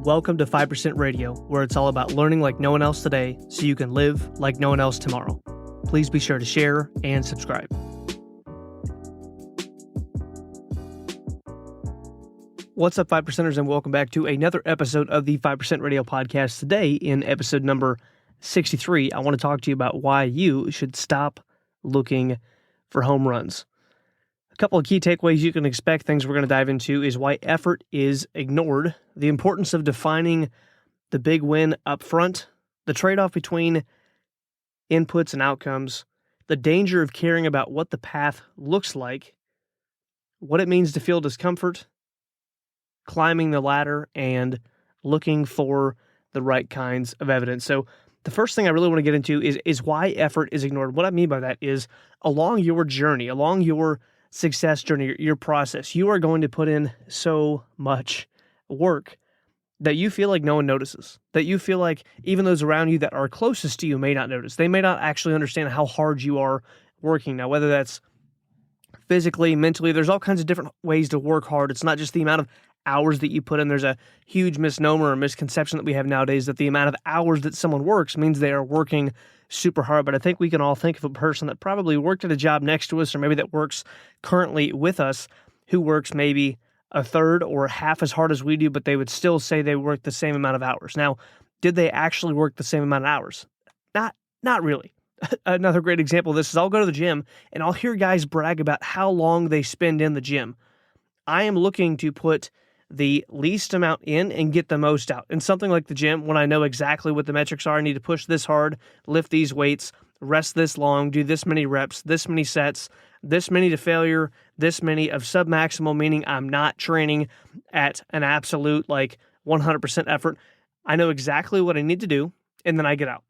Welcome to 5% Radio, where it's all about learning like no one else today so you can live like no one else tomorrow. Please be sure to share and subscribe. What's up, 5%ers, and welcome back to another episode of the 5% Radio Podcast. Today, in episode number 63, I want to talk to you about why you should stop looking for home runs. A couple of key takeaways you can expect, things we're going to dive into, is why effort is ignored, the importance of defining the big win up front, the trade-off between inputs and outcomes, the danger of caring about what the path looks like, what it means to feel discomfort, climbing the ladder, and looking for the right kinds of evidence. So the first thing I really want to get into is why effort is ignored. What I mean by that is along your journey, along your success journey, your process, you are going to put in so much work that you feel like no one notices, that you feel like even those around you that are closest to you may not notice. They may not actually understand how hard you are working. Now, whether that's physically, mentally, there's all kinds of different ways to work hard. It's not just the amount of hours that you put in. There's a huge misnomer or misconception that we have nowadays that the amount of hours that someone works means they are working super hard. But I think we can all think of a person that probably worked at a job next to us, or maybe that works currently with us, who works maybe a third or half as hard as we do, but they would still say they work the same amount of hours. Now, did they actually work the same amount of hours? Not really. Another great example of this is I'll go to the gym and I'll hear guys brag about how long they spend in the gym. I am looking to put the least amount in and get the most out. In something like the gym, when I know exactly what the metrics are, I need to push this hard, lift these weights, rest this long, do this many reps, this many sets, this many to failure, this many of submaximal, meaning I'm not training at an absolute 100% effort. I know exactly what I need to do, and then I get out.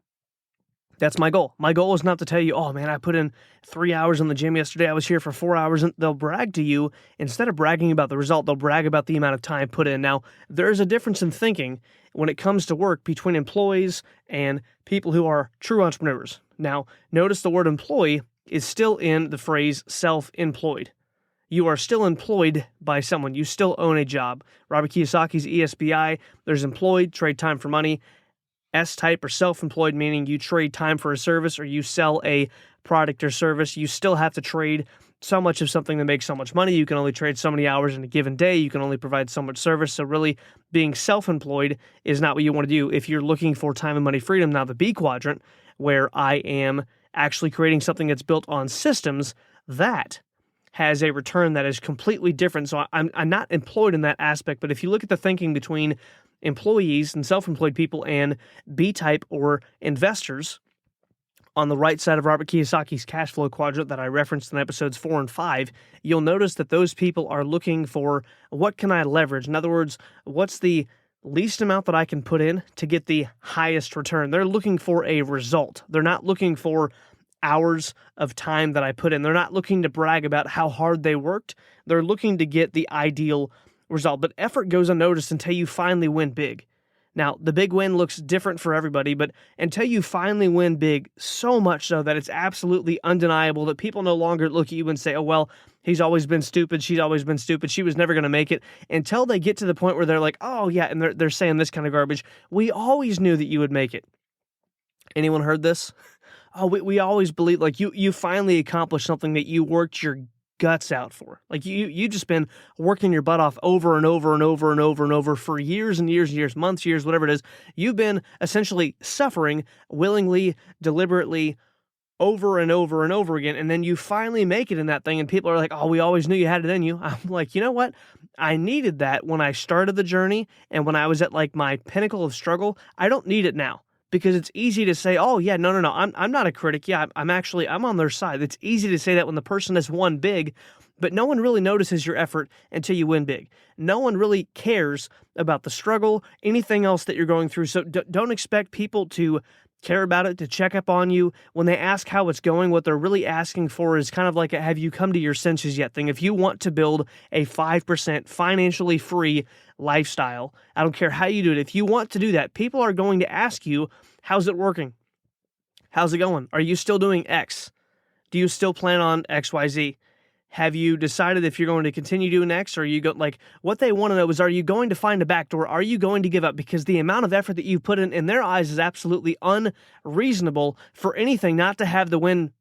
That's my goal. My goal is not to tell you, oh man, I put in 3 hours in the gym yesterday. I was here for 4 hours. And they'll brag to you. Instead of bragging about the result, they'll brag about the amount of time put in. Now, there's a difference in thinking when it comes to work between employees and people who are true entrepreneurs. Now, notice the word employee is still in the phrase self-employed. You are still employed by someone. You still own a job. Robert Kiyosaki's ESBI, there's employed, trade time for money. S-type or self-employed, meaning you trade time for a service or you sell a product or service. You still have to trade so much of something to make so much money. You can only trade so many hours in a given day. You can only provide so much service. So really, being self-employed is not what you want to do if you're looking for time and money freedom. Now, the B quadrant, where I am actually creating something that's built on systems, that has a return that is completely different. So I'm not employed in that aspect. But if you look at the thinking between employees and self-employed people and B-type or investors on the right side of Robert Kiyosaki's cash flow quadrant that I referenced in episodes 4 and 5, you'll notice that those people are looking for what can I leverage? In other words, what's the least amount that I can put in to get the highest return? They're looking for a result. They're not looking for hours of time that I put in. They're not looking to brag about how hard they worked. They're looking to get the ideal result. But effort goes unnoticed until you finally win big. Now, the big win looks different for everybody, but until you finally win big, so much so that it's absolutely undeniable that people no longer look at you and say, oh, well, he's always been stupid, she's always been stupid, she was never going to make it, until they get to the point where they're like, oh, yeah, and they're saying this kind of garbage. We always knew that you would make it. Anyone heard this? Oh, we always believe, you finally accomplished something that you worked your guts out for. You just been working your butt off over and over and over and over and over for years and years and years, months, years, whatever it is. You've been essentially suffering willingly, deliberately, over and over and over again, and then you finally make it in that thing, and people are like, oh, we always knew you had it in you. I'm like, you know what? I needed that when I started the journey, and when I was at my pinnacle of struggle. I don't need it now. Because it's easy to say, oh, yeah, no, I'm not a critic. Yeah, I'm on their side. It's easy to say that when the person has won big, but no one really notices your effort until you win big. No one really cares about the struggle, anything else that you're going through. So don't expect people to care about it, to check up on you. When they ask how it's going, what they're really asking for is kind of like a have you come to your senses yet thing. If you want to build a 5% financially free lifestyle, I don't care how you do it. If you want to do that, people are going to ask you, how's it working? How's it going? Are you still doing X? Do you still plan on XYZ? Have you decided if you're going to continue doing X, or are you go like what they want to know is, are you going to find a backdoor? Are you going to give up? Because the amount of effort that you've put in their eyes is absolutely unreasonable for anything not to have the win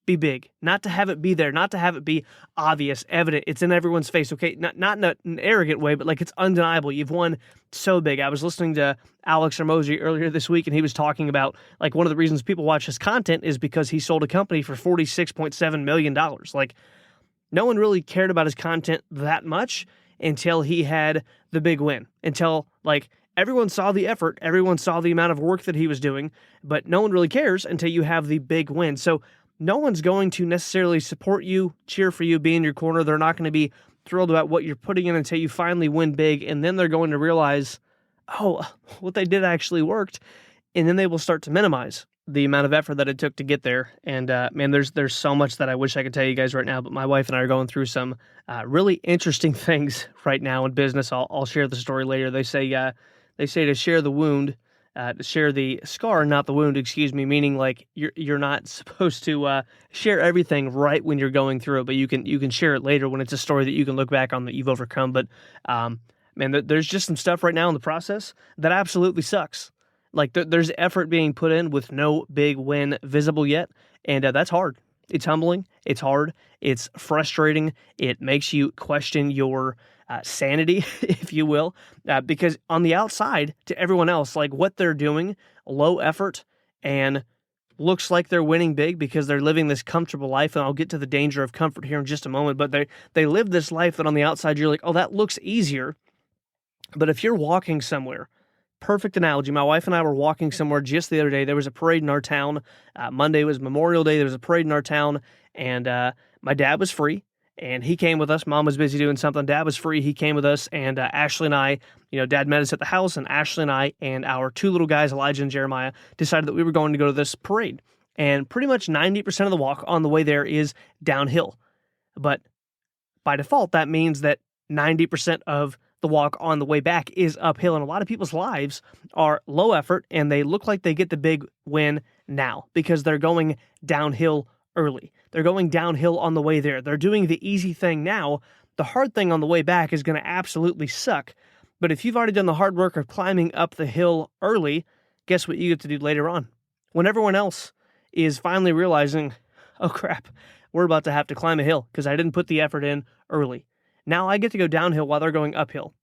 be big, not to have it be there, not to have it be obvious, evident. It's in everyone's face, okay? Not in an arrogant way, but like it's undeniable. You've won so big. I was listening to Alex Hermosi earlier this week, and he was talking about like one of the reasons people watch his content is because he sold a company for $46.7 million. Like, no one really cared about his content that much until he had the big win, until like everyone saw the effort, everyone saw the amount of work that he was doing, but no one really cares until you have the big win. So no one's going to necessarily support you, cheer for you, be in your corner. They're not going to be thrilled about what you're putting in until you finally win big, and then they're going to realize, oh, what they did actually worked, and then they will start to minimize the amount of effort that it took to get there. And man, there's so much that I wish I could tell you guys right now, but my wife and I are going through some really interesting things right now in business. I'll share the story later. They say to share the wound, to share the scar, not the wound, excuse me, meaning like you're not supposed to share everything right when you're going through it, but you can share it later when it's a story that you can look back on that you've overcome. But man, there's just some stuff right now in the process that absolutely sucks. Like there's effort being put in with no big win visible yet, and that's hard. It's humbling. It's hard. It's frustrating. It makes you question your sanity, if you will, because on the outside to everyone else, like what they're doing, low effort and looks like they're winning big because they're living this comfortable life. And I'll get to the danger of comfort here in just a moment, but they live this life that on the outside, you're like, oh, that looks easier. But if you're walking somewhere, perfect analogy. My wife and I were walking somewhere just the other day. There was a parade in our town. Monday was Memorial Day. There was a parade in our town, and my dad was free, and he came with us. Mom was busy doing something. Dad was free. He came with us, and Ashley and I, Dad met us at the house, and Ashley and I and our two little guys, Elijah and Jeremiah, decided that we were going to go to this parade. And pretty much 90% of the walk on the way there is downhill. But by default, that means that 90% of the walk on the way back is uphill, and a lot of people's lives are low effort, and they look like they get the big win now because they're going downhill early. They're going downhill on the way there. They're doing the easy thing now. The hard thing on the way back is going to absolutely suck, but if you've already done the hard work of climbing up the hill early, guess what you get to do later on? When everyone else is finally realizing, oh crap, we're about to have to climb a hill because I didn't put the effort in early. Now I get to go downhill while they're going uphill.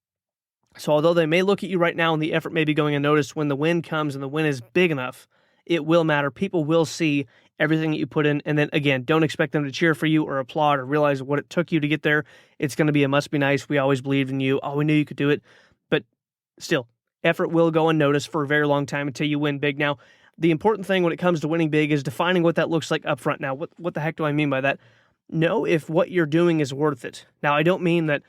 So although they may look at you right now and the effort may be going unnoticed, when the win comes and the win is big enough, it will matter. People will see everything that you put in. And then again, don't expect them to cheer for you or applaud or realize what it took you to get there. It's going to be a must be nice. We always believed in you. Oh, we knew you could do it. But still, effort will go unnoticed for a very long time until you win big. Now, the important thing when it comes to winning big is defining what that looks like up front. Now, what the heck do I mean by that? Know if what you're doing is worth it. Now, I don't mean that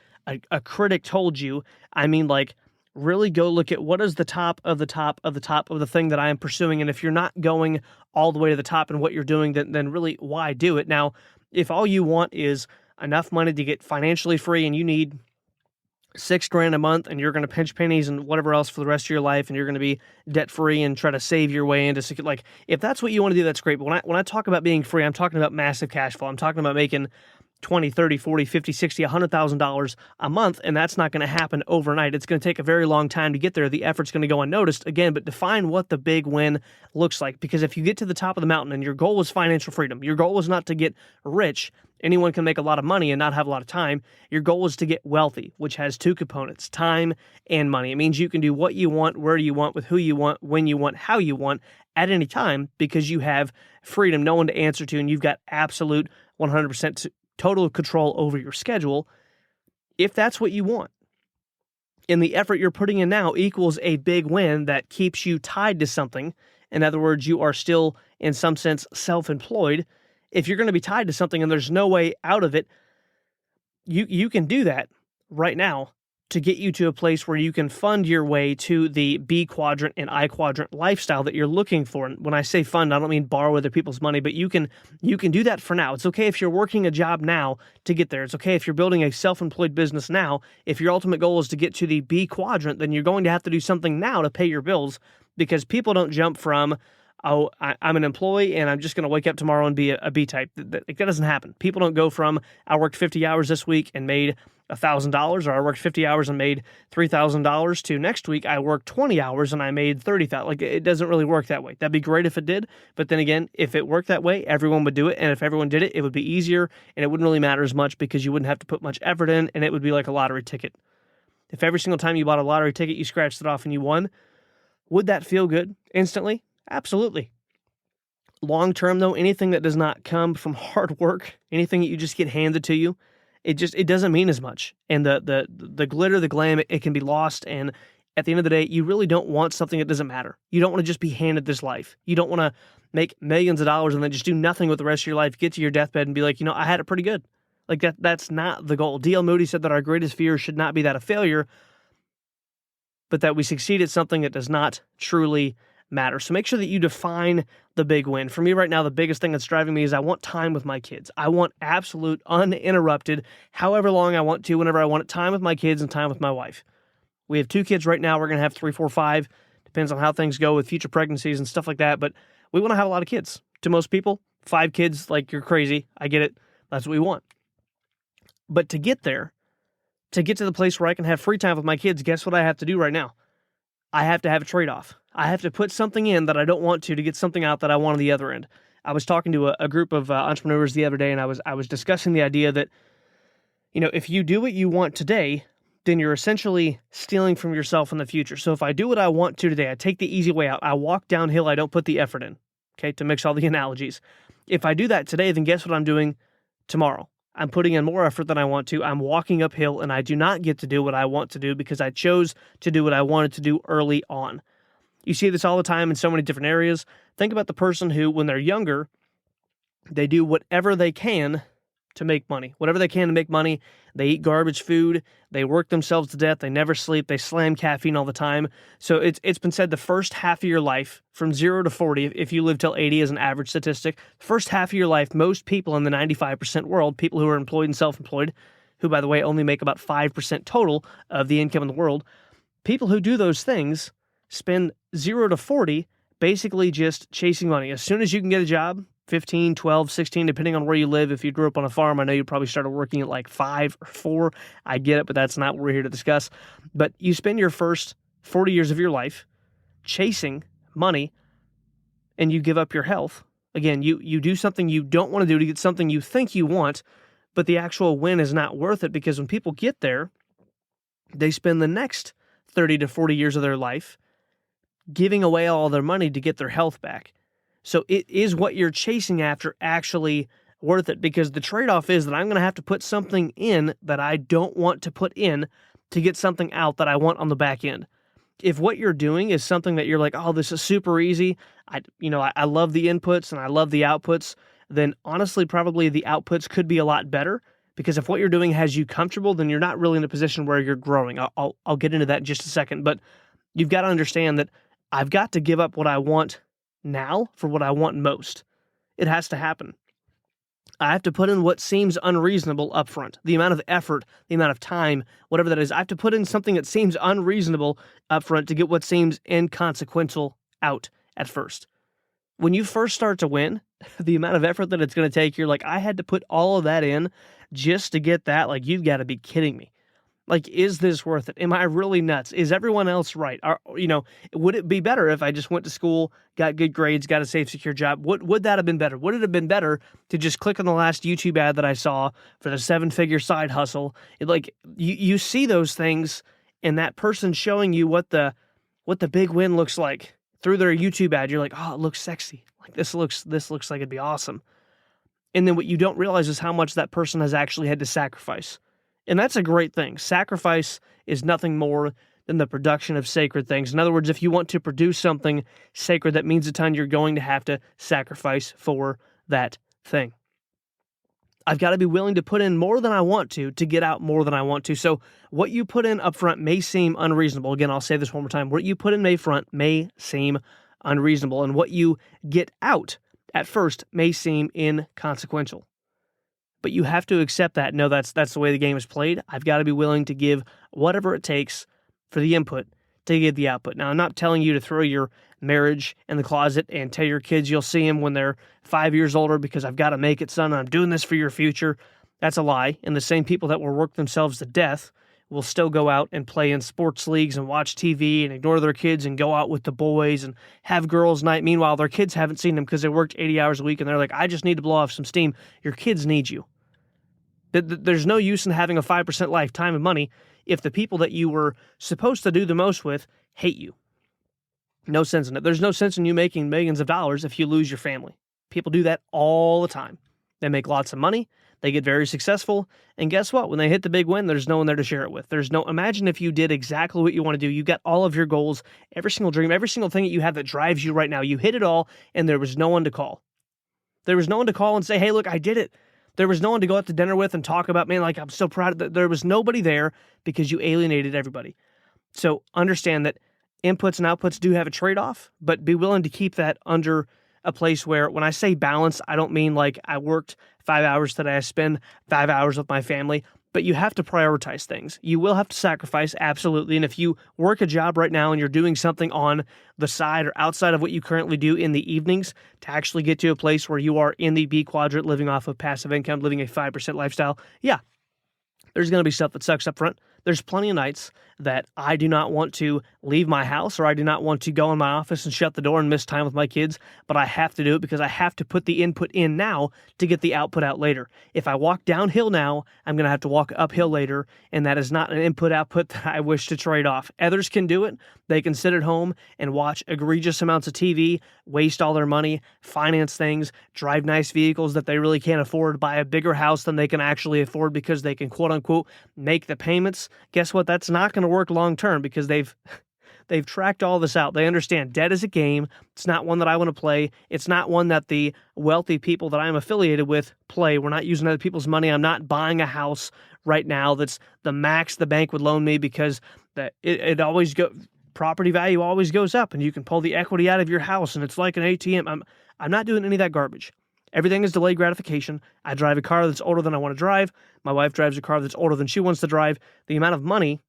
a critic told you. I mean, like, really go look at what is the top of the top of the top of the thing that I am pursuing. And if you're not going all the way to the top in what you're doing, then really, why do it? Now, if all you want is enough money to get financially free and you need $6,000 a month and you're going to pinch pennies and whatever else for the rest of your life and you're going to be debt free and try to save your way into, like, if that's what you want to do, that's great. But when I talk about being free, I'm talking about massive cash flow. I'm talking about making $20, $30, $40, $50, $60, $100,000 a month, and that's not going to happen overnight. It's going to take a very long time to get there. The effort's going to go unnoticed again, but define what the big win looks like. Because if you get to the top of the mountain and your goal is financial freedom, your goal is not to get rich. Anyone can make a lot of money and not have a lot of time. Your goal is to get wealthy, which has two components, time and money. It means you can do what you want, where you want, with who you want, when you want, how you want, at any time, because you have freedom, no one to answer to, and you've got absolute 100% total control over your schedule, if that's what you want. And the effort you're putting in now equals a big win that keeps you tied to something. In other words, you are still, in some sense, self-employed. If you're going to be tied to something and there's no way out of it, you can do that right now to get you to a place where you can fund your way to the B quadrant and I quadrant lifestyle that you're looking for. And when I say fund, I don't mean borrow other people's money, but you can do that for now. It's okay if you're working a job now to get there. It's okay if you're building a self-employed business now. If your ultimate goal is to get to the B quadrant, then you're going to have to do something now to pay your bills, because people don't jump from oh, I'm an employee and I'm just going to wake up tomorrow and be a B type. That doesn't happen. People don't go from, I worked 50 hours this week and made $1,000, or I worked 50 hours and made $3,000, to next week I worked 20 hours and I made 30,000. Like, it doesn't really work that way. That'd be great if it did, but then again, if it worked that way, everyone would do it, and if everyone did it, it would be easier, and it wouldn't really matter as much because you wouldn't have to put much effort in, and it would be like a lottery ticket. If every single time you bought a lottery ticket, you scratched it off and you won, would that feel good instantly? Absolutely. Long term, though, anything that does not come from hard work, anything that you just get handed to you, it doesn't mean as much. And the glitter, the glam, it can be lost. And at the end of the day, you really don't want something that doesn't matter. You don't want to just be handed this life. You don't want to make millions of dollars and then just do nothing with the rest of your life, get to your deathbed and be like, I had it pretty good. Like, that's not the goal. D.L. Moody said that our greatest fear should not be that of failure, but that we succeed at something that does not truly matter. So make sure that you define the big win. For me right now, the biggest thing that's driving me is I want time with my kids. I want absolute, uninterrupted, however long I want to, whenever I want it, time with my kids and time with my wife. We have 2 kids right now. We're going to have 3, 4, 5. Depends on how things go with future pregnancies and stuff like that. But we want to have a lot of kids. To most people, 5 kids, like, you're crazy. I get it. That's what we want. But to get there, to get to the place where I can have free time with my kids, guess what I have to do right now? I have to have a trade-off. I have to put something in that I don't want to get something out that I want on the other end. I was talking to a group of entrepreneurs the other day, and I was discussing the idea that, if you do what you want today, then you're essentially stealing from yourself in the future. So if I do what I want to today, I take the easy way out. I walk downhill. I don't put the effort in, okay, to mix all the analogies. If I do that today, then guess what I'm doing tomorrow? I'm putting in more effort than I want to. I'm walking uphill, and I do not get to do what I want to do because I chose to do what I wanted to do early on. You see this all the time in so many different areas. Think about the person who, when they're younger, they do whatever they can to make money. Whatever they can to make money. They eat garbage food. They work themselves to death. They never sleep. They slam caffeine all the time. So it's been said the first half of your life, from 0 to 40, if you live till 80 as an average statistic, first half of your life, most people in the 95% world, people who are employed and self-employed, who, by the way, only make about 5% total of the income in the world, people who do those things spend 0 to 40 basically just chasing money. As soon as you can get a job, 15, 12, 16, depending on where you live. If you grew up on a farm, I know you probably started working at like 5 or 4. I get it, but that's not what we're here to discuss. But you spend your first 40 years of your life chasing money, and you give up your health. Again, you do something you don't want to do to get something you think you want, but the actual win is not worth it, because when people get there, they spend the next 30 to 40 years of their life giving away all their money to get their health back. So is what you're chasing after actually worth it? Because the trade-off is that I'm going to have to put something in that I don't want to put in to get something out that I want on the back end. If what you're doing is something that you're like, oh, this is super easy, I love the inputs and I love the outputs, then honestly, probably the outputs could be a lot better, because if what you're doing has you comfortable, then you're not really in a position where you're growing. I'll get into that in just a second, but you've got to understand that I've got to give up what I want now for what I want most. It has to happen. I have to put in what seems unreasonable upfront. The amount of effort, the amount of time, whatever that is, I have to put in something that seems unreasonable upfront to get what seems inconsequential out at first. When you first start to win, the amount of effort that it's going to take, you're like, I had to put all of that in just to get that? Like, you've got to be kidding me. Like, is this worth it? Am I really nuts? Is everyone else right? Would it be better if I just went to school, got good grades, got a safe, secure job? Would that have been better? Would it have been better to just click on the last YouTube ad that I saw for the 7-figure side hustle? You see those things, and that person showing you what the big win looks like through their YouTube ad. You're like, oh, it looks sexy. Like, this looks like it'd be awesome. And then what you don't realize is how much that person has actually had to sacrifice. And that's a great thing. Sacrifice is nothing more than the production of sacred things. In other words, if you want to produce something sacred, that means a ton, you're going to have to sacrifice for that thing. I've got to be willing to put in more than I want to get out more than I want to. So what you put in up front may seem unreasonable. Again, I'll say this one more time. What you put in front may seem unreasonable, and what you get out at first may seem inconsequential. But you have to accept that. No, that's the way the game is played. I've got to be willing to give whatever it takes for the input to get the output. Now, I'm not telling you to throw your marriage in the closet and tell your kids you'll see them when they're 5 years older because I've got to make it, son, and I'm doing this for your future. That's a lie. And the same people that will work themselves to death will still go out and play in sports leagues and watch TV and ignore their kids and go out with the boys and have girls' night. Meanwhile, their kids haven't seen them because they worked 80 hours a week and they're like, I just need to blow off some steam. Your kids need you. There's no use in having a 5% life, time, and money if the people that you were supposed to do the most with hate you. No sense in it. There's no sense in you making millions of dollars if you lose your family. People do that all the time. They make lots of money. They get very successful. And guess what? When they hit the big win, there's no one there to share it with. Imagine if you did exactly what you want to do. You got all of your goals, every single dream, every single thing that you have that drives you right now. You hit it all, and there was no one to call. There was no one to call and say, hey, look, I did it. There was no one to go out to dinner with and talk about, man, like, I'm so proud. There was nobody there because you alienated everybody. So understand that inputs and outputs do have a trade-off, but be willing to keep that under a place where, when I say balance, I don't mean like I worked 5 hours today, I spend 5 hours with my family, but you have to prioritize things. You will have to sacrifice, absolutely. And if you work a job right now and you're doing something on the side or outside of what you currently do in the evenings to actually get to a place where you are in the B quadrant, living off of passive income, living a 5% lifestyle, yeah, there's going to be stuff that sucks up front. There's plenty of nights that I do not want to leave my house, or I do not want to go in my office and shut the door and miss time with my kids, but I have to do it because I have to put the input in now to get the output out later. If I walk downhill now, I'm going to have to walk uphill later, and that is not an input-output that I wish to trade off. Others can do it. They can sit at home and watch egregious amounts of TV, waste all their money, finance things, drive nice vehicles that they really can't afford, buy a bigger house than they can actually afford because they can, quote-unquote, make the payments. Guess what? That's not going to work long-term because they've tracked all this out. They understand debt is a game. It's not one that I want to play. It's not one that the wealthy people that I'm affiliated with play. We're not using other people's money. I'm not buying a house right now that's the max the bank would loan me because it always property value always goes up and you can pull the equity out of your house and it's like an ATM. I'm not doing any of that garbage. Everything is delayed gratification. I drive a car that's older than I want to drive. My wife drives a car that's older than she wants to drive. The amount of money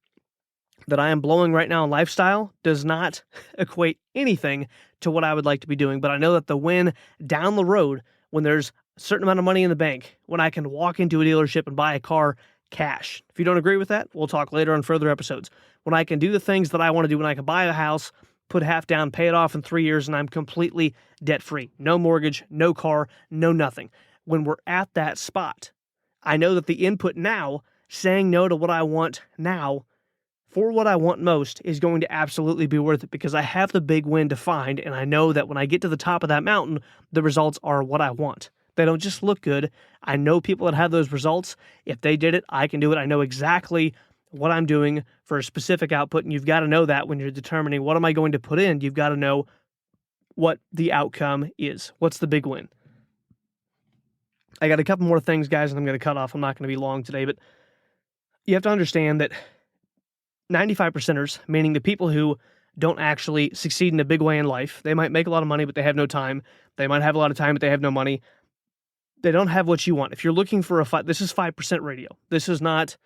that I am blowing right now in lifestyle does not equate anything to what I would like to be doing. But I know that the win down the road, when there's a certain amount of money in the bank, when I can walk into a dealership and buy a car cash. If you don't agree with that, we'll talk later on further episodes. When I can do the things that I want to do, when I can buy a house, put half down, pay it off in 3 years, and I'm completely debt-free. No mortgage, no car, no nothing. When we're at that spot, I know that the input now, saying no to what I want now, for what I want most, is going to absolutely be worth it because I have the big win defined, and I know that when I get to the top of that mountain, the results are what I want. They don't just look good. I know people that have those results. If they did it, I can do it. I know exactly what I'm doing for a specific output, and you've got to know that when you're determining what am I going to put in, you've got to know what the outcome is. What's the big win? I got a couple more things, guys, and I'm going to cut off. I'm not going to be long today, but you have to understand that 95%ers, meaning the people who don't actually succeed in a big way in life, they might make a lot of money, but they have no time. They might have a lot of time, but they have no money. They don't have what you want. If you're looking for this is 5% radio. This is not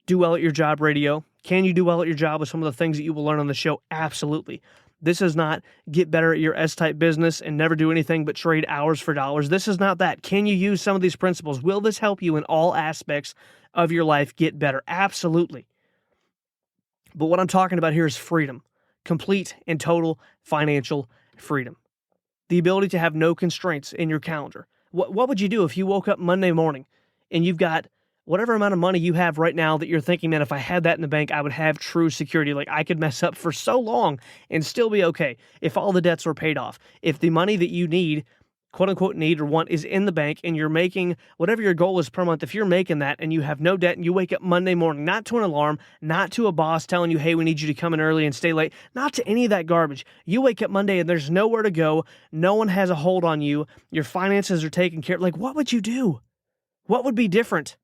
do well at your job radio. Can you do well at your job with some of the things that you will learn on the show? Absolutely. This is not get better at your S-type business and never do anything but trade hours for dollars. This is not that. Can you use some of these principles? Will this help you in all aspects of your life get better? Absolutely. But what I'm talking about here is freedom. Complete and total financial freedom. The ability to have no constraints in your calendar. What would you do if you woke up Monday morning and you've got whatever amount of money you have right now that you're thinking, man, if I had that in the bank, I would have true security. Like I could mess up for so long and still be okay if all the debts were paid off. If the money that you need, quote unquote need or want, is in the bank and you're making whatever your goal is per month, if you're making that and you have no debt and you wake up Monday morning, not to an alarm, not to a boss telling you, hey, we need you to come in early and stay late, not to any of that garbage. You wake up Monday and there's nowhere to go. No one has a hold on you. Your finances are taken care of. Like, what would you do? What would be different?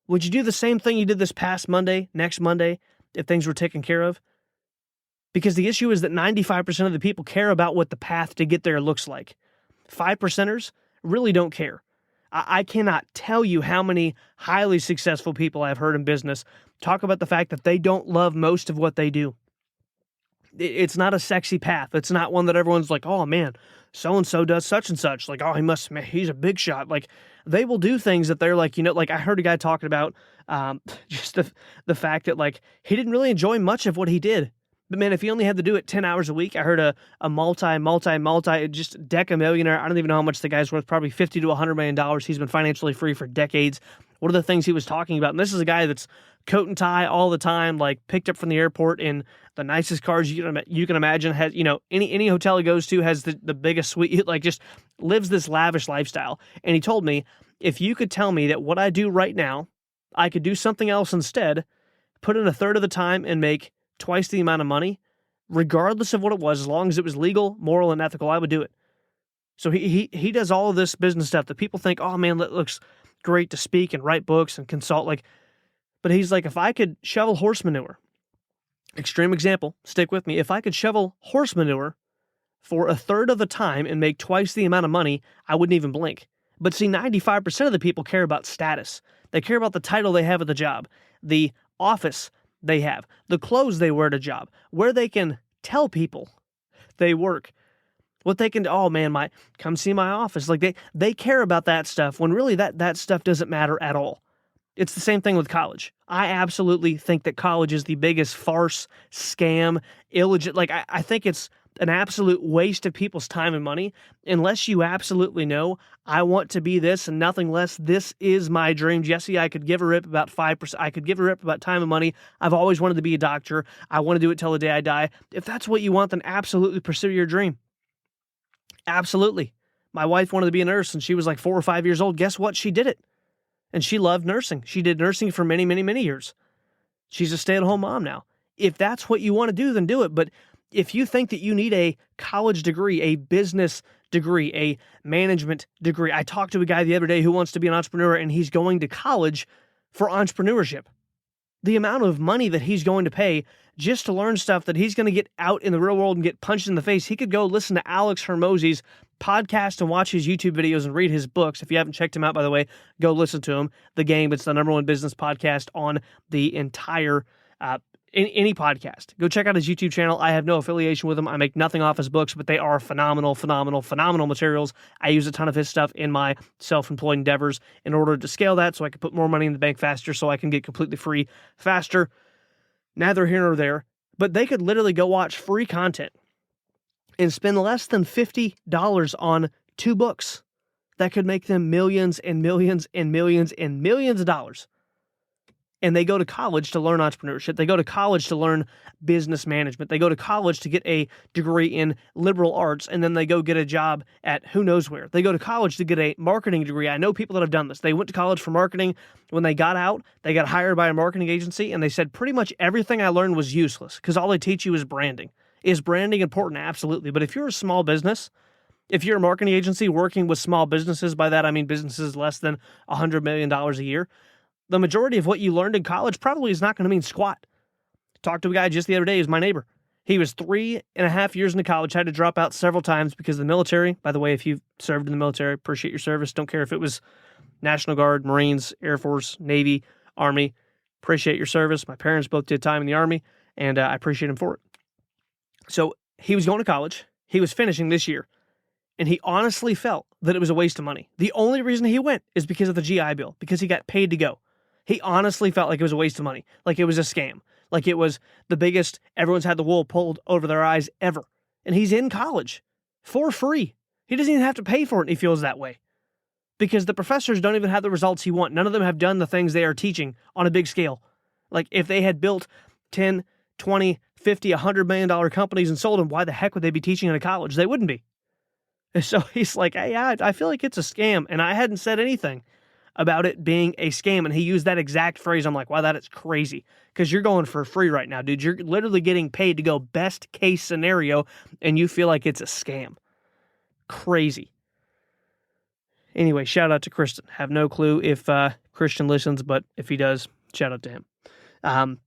Would you do the same thing you did this past Monday, next Monday, if things were taken care of? Because the issue is that 95% of the people care about what the path to get there looks like. 5%ers really don't care. I cannot tell you how many highly successful people I've heard in business talk about the fact that they don't love most of what they do. It's not a sexy path. It's not one that everyone's like, oh man, so-and-so does such and such. Like, oh, he's a big shot. Like, they will do things that they're like, like I heard a guy talking about just the fact that like he didn't really enjoy much of what he did. But man, if he only had to do it 10 hours a week, I heard a multi, just deca millionaire. I don't even know how much the guy's worth, probably $50 to $100 million. He's been financially free for decades. What are the things he was talking about? And this is a guy that's coat and tie all the time, like picked up from the airport in the nicest cars you can imagine. Has, any hotel he goes to has the biggest suite, like just lives this lavish lifestyle. And he told me, if you could tell me that what I do right now, I could do something else instead, put in a third of the time and make twice the amount of money, regardless of what it was, as long as it was legal, moral, and ethical, I would do it. So he does all of this business stuff that people think, oh man, that looks great to speak and write books and consult. But he's like, if I could shovel horse manure, extreme example, stick with me. If I could shovel horse manure for a third of the time and make twice the amount of money, I wouldn't even blink. But see, 95% of the people care about status. They care about the title they have at the job, the office they have, the clothes they wear at a job, where they can tell people they work, what they can, oh man, come see my office. Like they care about that stuff when really that stuff doesn't matter at all. It's the same thing with college. I absolutely think that college is the biggest farce, scam, illegit. Like I think it's an absolute waste of people's time and money unless you absolutely know, I want to be this and nothing less. This is my dream. Jesse, I could give a rip about 5%. I could give a rip about time and money. I've always wanted to be a doctor. I want to do it till the day I die. If that's what you want, then absolutely pursue your dream. Absolutely. My wife wanted to be a nurse and she was like 4 or 5 years old. Guess what? She did it. And she loved nursing. She did nursing for many, many, many years. She's a stay-at-home mom now. If that's what you want to do, then do it. But if you think that you need a college degree, a business degree, a management degree, I talked to a guy the other day who wants to be an entrepreneur and he's going to college for entrepreneurship. The amount of money that he's going to pay just to learn stuff that he's going to get out in the real world and get punched in the face. He could go listen to Alex Hormozi's podcast and watch his YouTube videos and read his books. If you haven't checked him out, by the way, go listen to him. The Game, it's the #1 business podcast on the entire any podcast. Go check out his YouTube channel. I have no affiliation with him. I make nothing off his books, but they are phenomenal materials. I use a ton of his stuff in my self-employed endeavors in order to scale that so I can put more money in the bank faster, so I can get completely free faster. Neither here nor there, but they could literally go watch free content and spend less than $50 on 2 books that could make them millions and millions and millions and millions of dollars. And they go to college to learn entrepreneurship. They go to college to learn business management. They go to college to get a degree in liberal arts, and then they go get a job at who knows where. They go to college to get a marketing degree. I know people that have done this. They went to college for marketing. When they got out, they got hired by a marketing agency, and they said pretty much everything I learned was useless because all they teach you is branding. Is branding important? Absolutely. But if you're a small business, if you're a marketing agency working with small businesses, by that I mean businesses less than $100 million a year, the majority of what you learned in college probably is not going to mean squat. Talked to a guy just the other day, he's my neighbor. He was 3.5 years into college, had to drop out several times because of the military. By the way, if you've served in the military, appreciate your service. Don't care if it was National Guard, Marines, Air Force, Navy, Army. Appreciate your service. My parents both did time in the Army, and I appreciate him for it. So he was going to college. He was finishing this year. And he honestly felt that it was a waste of money. The only reason he went is because of the GI Bill, because he got paid to go. He honestly felt like it was a waste of money, like it was a scam, like it was the biggest, everyone's had the wool pulled over their eyes ever. And he's in college for free. He doesn't even have to pay for it, and he feels that way. Because the professors don't even have the results he wants. None of them have done the things they are teaching on a big scale. Like if they had built 10, 20, 50, $100 million companies and sold them, why the heck would they be teaching in a college? They wouldn't be. And so he's like, hey, I feel like it's a scam. And I hadn't said anything about it being a scam. And he used that exact phrase. I'm like, wow, that is crazy. Because you're going for free right now, dude. You're literally getting paid to go best case scenario, and you feel like it's a scam. Crazy. Anyway, shout out to Kristen. Have no clue if Christian listens, but if he does, shout out to him.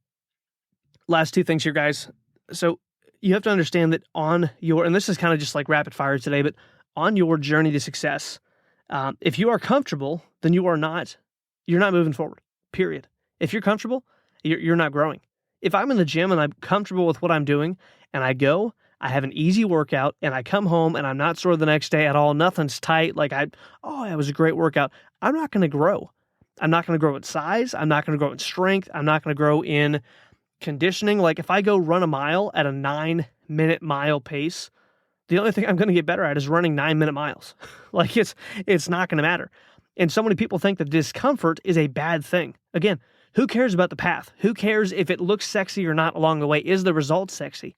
Last 2 things here, guys. So you have to understand that on your, and this is kind of just like rapid fire today, but on your journey to success, if you are comfortable, then you're not moving forward, period. If you're comfortable, you're not growing. If I'm in the gym and I'm comfortable with what I'm doing and I go, I have an easy workout and I come home and I'm not sore the next day at all, nothing's tight, it was a great workout, I'm not going to grow. I'm not going to grow in size. I'm not going to grow in strength. I'm not going to grow in conditioning. Like if I go run a mile at a 9-minute mile pace, the only thing I'm going to get better at is running 9-minute miles. It's not going to matter. And so many people think that discomfort is a bad thing. Again, who cares about the path? Who cares if it looks sexy or not along the way? Is the result sexy?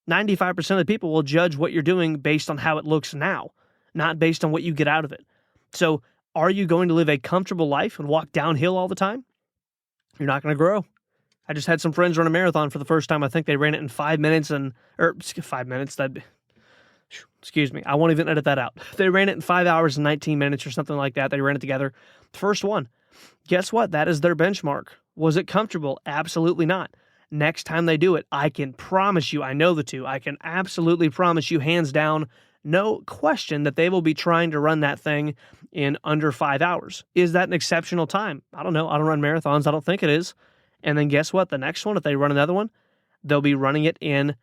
95% of the people will judge what you're doing based on how it looks now, not based on what you get out of it. So are you going to live a comfortable life and walk downhill all the time? You're not going to grow. I just had some friends run a marathon for the first time. I think they ran it in 5 minutes 5 minutes. Excuse me. I won't even edit that out. They ran it in 5 hours and 19 minutes or something like that. They ran it together. First one. Guess what? That is their benchmark. Was it comfortable? Absolutely not. Next time they do it, I can promise you, I know the two, I can absolutely promise you, hands down, no question that they will be trying to run that thing in under 5 hours. Is that an exceptional time? I don't know. I don't run marathons. I don't think it is. And then guess what? The next one, if they run another one, they'll be running it in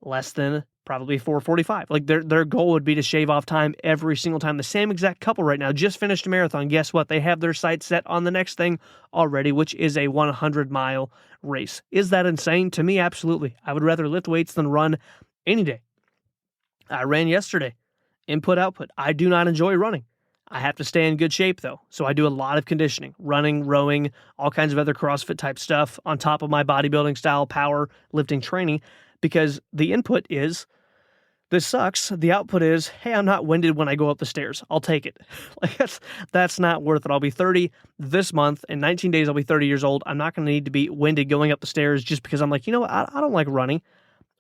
less than probably 4:45. Like their goal would be to shave off time every single time. The same exact couple right now just finished a marathon. Guess what? They have their sights set on the next thing already, which is a 100-mile race. Is that insane? To me, absolutely. I would rather lift weights than run any day. I ran yesterday. Input, output. I do not enjoy running. I have to stay in good shape though. So I do a lot of conditioning, running, rowing, all kinds of other CrossFit type stuff on top of my bodybuilding style power lifting training, because the input is, this sucks. The output is, hey, I'm not winded when I go up the stairs. I'll take it. That's not worth it. I'll be 30 this month. In 19 days, I'll be 30 years old. I'm not going to need to be winded going up the stairs just because I'm like, you know what? I don't like running.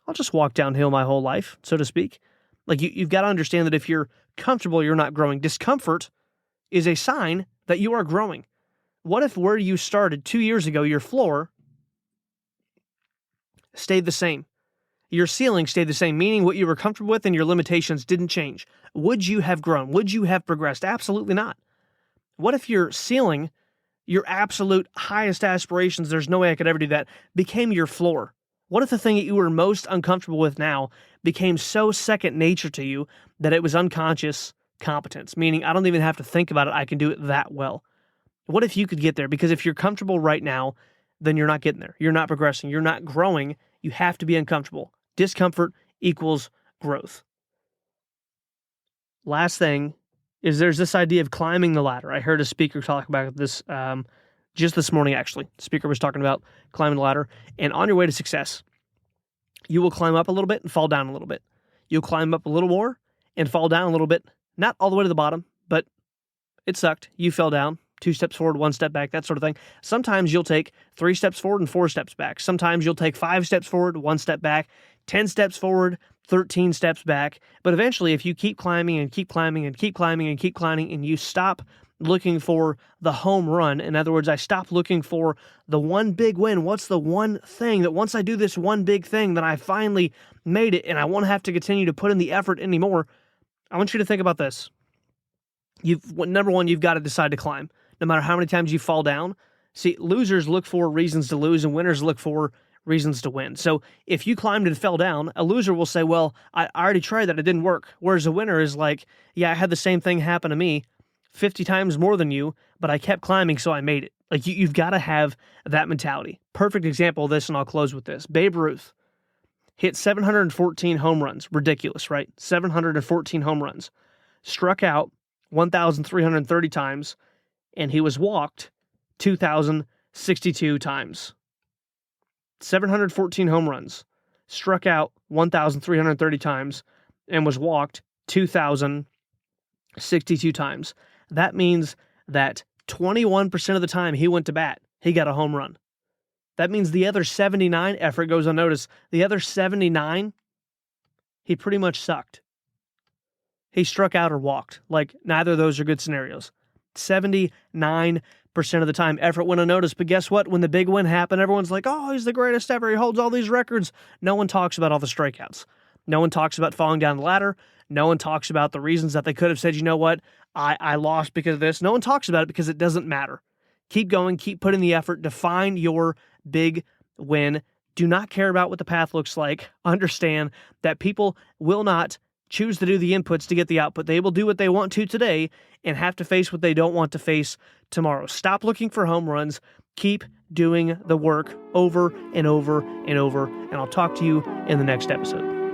I'll just walk downhill my whole life, so to speak. You've got to understand that if you're comfortable, you're not growing. Discomfort is a sign that you are growing. What if where you started 2 years ago, your floor stayed the same? Your ceiling stayed the same, meaning what you were comfortable with and your limitations didn't change. Would you have grown? Would you have progressed? Absolutely not. What if your ceiling, your absolute highest aspirations, there's no way I could ever do that, became your floor? What if the thing that you were most uncomfortable with now became so second nature to you that it was unconscious competence, meaning I don't even have to think about it, I can do it that well? What if you could get there? Because if you're comfortable right now, then you're not getting there. You're not progressing. You're not growing. You have to be uncomfortable. Discomfort equals growth. Last thing is there's this idea of climbing the ladder. I heard a speaker talk about this just this morning, actually. The speaker was talking about climbing the ladder. And on your way to success, you will climb up a little bit and fall down a little bit. You'll climb up a little more and fall down a little bit. Not all the way to the bottom, but it sucked. You fell down. 2 steps forward, 1 step back, that sort of thing. Sometimes you'll take 3 steps forward and 4 steps back. Sometimes you'll take 5 steps forward, 1 step back, 10 steps forward, 13 steps back. But eventually, if you keep climbing and keep climbing and keep climbing and keep climbing, and you stop looking for the home run, in other words, I stop looking for the one big win. What's the one thing that once I do this one big thing, then I finally made it and I won't have to continue to put in the effort anymore? I want you to think about this. Number one, you've got to decide to climb. No matter how many times you fall down. See, losers look for reasons to lose and winners look for reasons to win. So if you climbed and fell down, a loser will say, well, I already tried that, it didn't work. Whereas a winner is like, yeah, I had the same thing happen to me 50 times more than you, but I kept climbing, so I made it. You've got to have that mentality. Perfect example of this, and I'll close with this. Babe Ruth hit 714 home runs. Ridiculous, right? 714 home runs. Struck out 1,330 times, and he was walked 2,062 times. 714 home runs, struck out 1,330 times, and was walked 2,062 times. That means that 21% of the time he went to bat, he got a home run. That means the other 79 effort goes unnoticed. The other 79, he pretty much sucked. He struck out or walked. Neither of those are good scenarios. 79% of the time, effort went unnoticed. But guess what? When the big win happened, everyone's like, oh, he's the greatest ever. He holds all these records. No one talks about all the strikeouts. No one talks about falling down the ladder. No one talks about the reasons that they could have said, you know what? I lost because of this. No one talks about it because it doesn't matter. Keep going. Keep putting the effort. Define your big when do not care about what the path looks like. Understand that people will not choose to do the inputs to get the output. They will do what they want to today and have to face what they don't want to face tomorrow. Stop looking for home runs. Keep doing the work over and over and over. And I'll talk to you in the next episode.